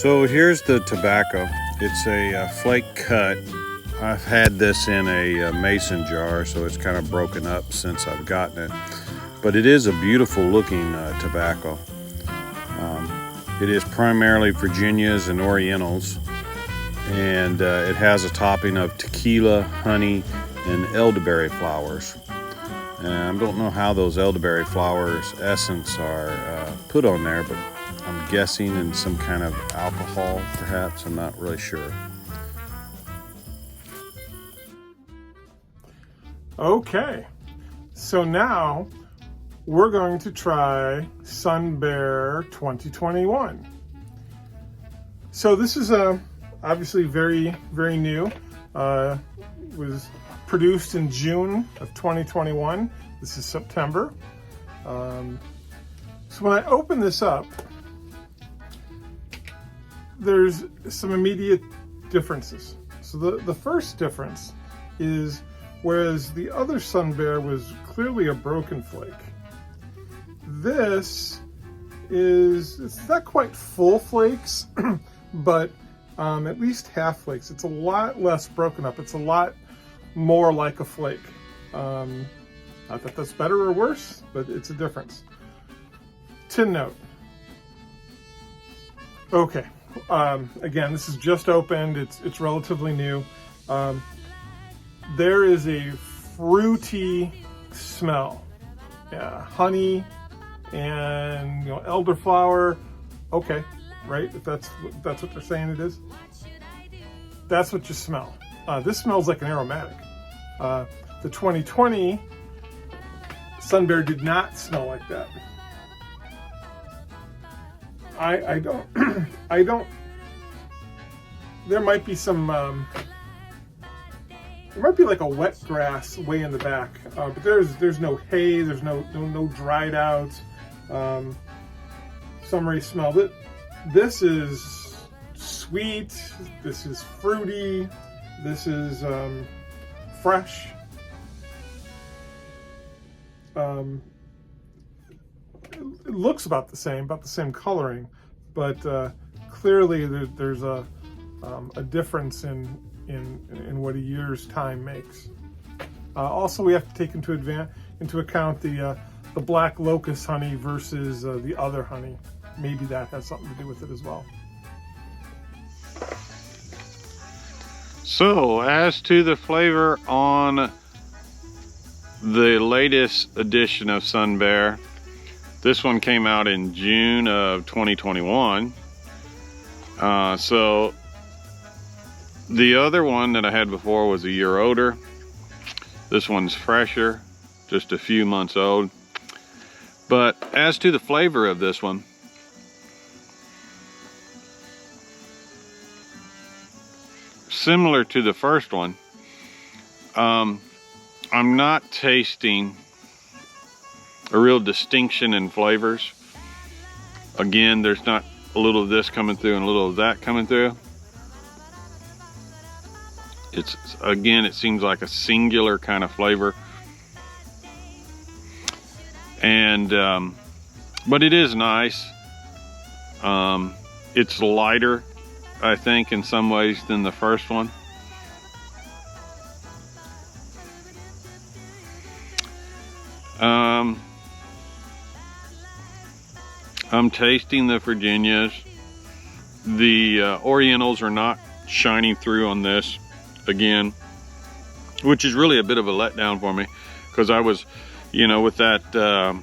So here's the tobacco. It's a flake cut. I've had this in a mason jar, so it's kind of broken up since I've gotten it. But it is a beautiful looking tobacco. It is primarily Virginias and Orientals, and it has a topping of tequila, honey, and elderberry flowers. And I don't know how those elderberry flowers essence are put on there, but I'm guessing in some kind of alcohol, perhaps. I'm not really sure. Okay, so now we're going to try Sun Bear 2021. So this is obviously very, very new. Was produced in June of 2021. This is September. So when I open this up, there's some immediate differences. So the first difference is, whereas the other Sun Bear was clearly a broken flake, this is, it's not quite full flakes, but at least half flakes. It's a lot less broken up. It's a lot more like a flake. Not that that's better or worse, but it's a difference. Tin note. Okay, again, this is just opened. It's relatively new. There is a fruity smell. Yeah, honey and elderflower. Okay, right? If that's what they're saying it is. That's what you smell. This smells like an aromatic. The 2020 Sun Bear did not smell like that. I don't, there might be some, there might be like a wet grass way in the back, but there's no hay, there's no dried out, summery smell. This is sweet, this is fruity, this is fresh. It looks about the same coloring, but clearly there's a difference in what a year's time makes. Also, we have to take into account the black locust honey versus the other honey. Maybe that has something to do with it as well. So, as to the flavor on the latest edition of Sun Bear, this one came out in June of 2021. So the other one that I had before was a year older. This one's fresher, just a few months old. But as to the flavor of this one, similar to the first one, I'm not tasting a real distinction in flavors. Again, there's not a little of this coming through and a little of that coming through. It seems like a singular kind of flavor. And, but it is nice. It's lighter, I think, in some ways than the first one. I'm tasting the Virginias. The Orientals are not shining through on this again, which is really a bit of a letdown for me, because I was, with that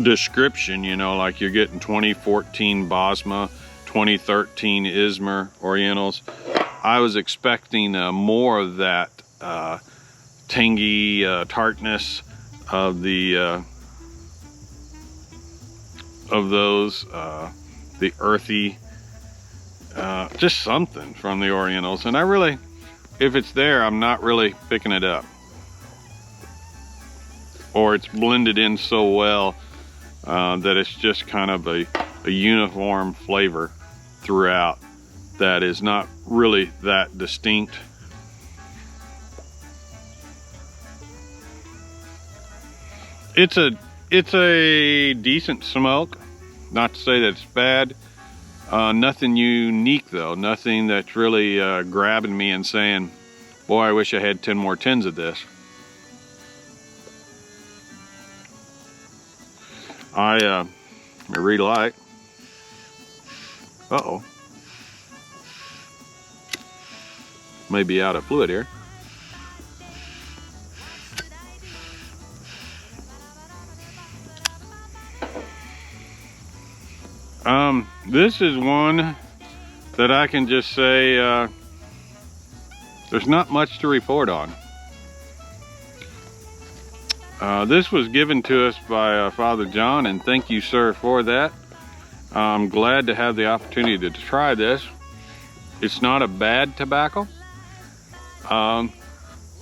description, like you're getting 2014 Bosma, 2013 Izmir Orientals. I was expecting more of that tangy tartness of the the earthy, just something from the Orientals. And I really, if it's there, I'm not really picking it up, or it's blended in so well that it's just kind of a uniform flavor throughout that is not really that distinct. It's a decent smoke, not to say that it's bad. Nothing unique though, nothing that's really grabbing me and saying, boy, I wish I had 10 more tins of this. I relight. Uh-oh. Maybe out of fluid here. This is one that I can just say there's not much to report on. This was given to us by Father John, and thank you, sir, for that. I'm glad to have the opportunity to try this. It's not a bad tobacco.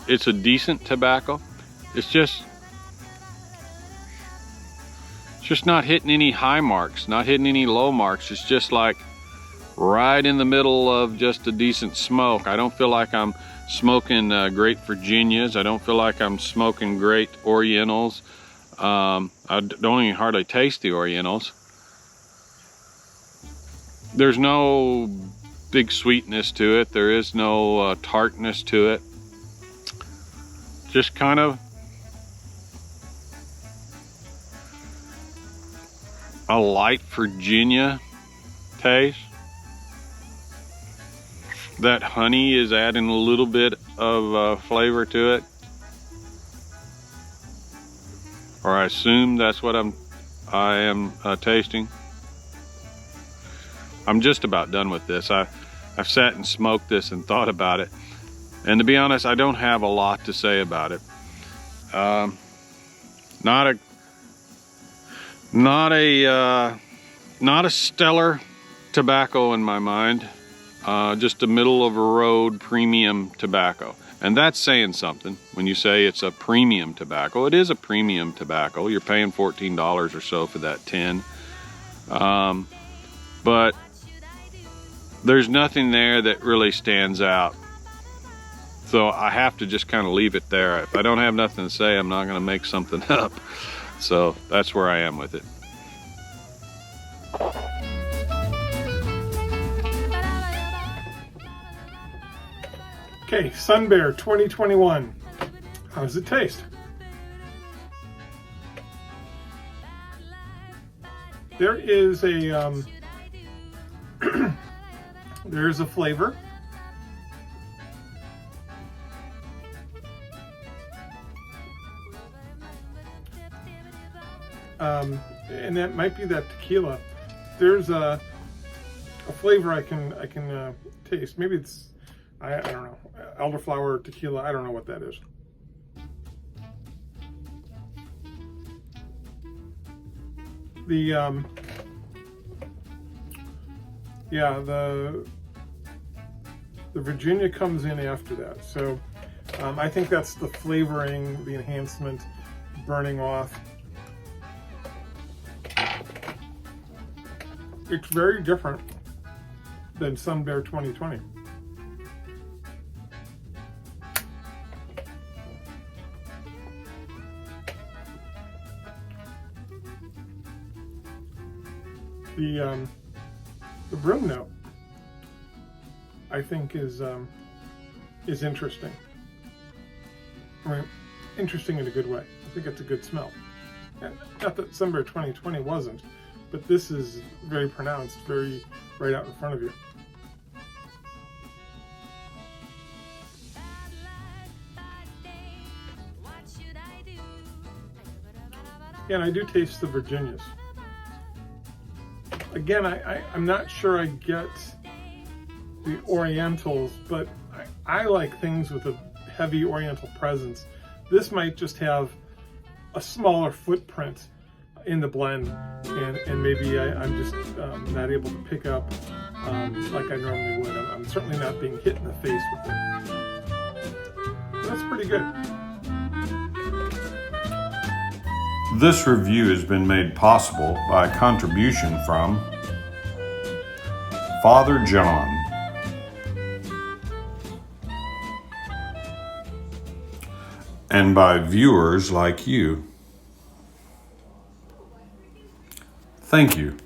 It's a decent tobacco. It's just not hitting any high marks, not hitting any low marks. It's just like right in the middle of just a decent smoke. I don't feel like I'm smoking great Virginias. I don't feel like I'm smoking great Orientals. I don't even hardly taste the Orientals. There's no big sweetness to it. There is no tartness to it. Just kind of a light Virginia taste. That honey is adding a little bit of flavor to it. Or I assume that's what I am tasting. I'm just about done with this. I've sat and smoked this and thought about it. And to be honest, I don't have a lot to say about it. Not a stellar tobacco in my mind. Just a middle of a road premium tobacco. And that's saying something when you say it's a premium tobacco. It is a premium tobacco. You're paying $14 or so for that tin. But there's nothing there that really stands out. So I have to just kind of leave it there. If I don't have nothing to say, I'm not going to make something up. So that's where I am with it. Okay, Sun Bear 2021. How does it taste? There is a there is a flavor. And that might be that tequila. There's a flavor I can taste. Maybe it's I don't know, elderflower tequila. I don't know what that is. The Virginia comes in after that. So I think that's the flavoring, the enhancement, burning off. It's very different than Sun Bear 2020. The broom note, I think, is interesting. I mean, interesting in a good way. I think it's a good smell. And not that Sun Bear 2020 wasn't, but this is very pronounced, very right out in front of you. Yeah, and I do taste the Virginias. Again, I'm not sure I get the Orientals, but I like things with a heavy Oriental presence. This might just have a smaller footprint in the blend, and maybe I'm just not able to pick up like I normally would. I'm certainly not being hit in the face with it. That's pretty good. This review has been made possible by a contribution from Father John and by viewers like you. Thank you.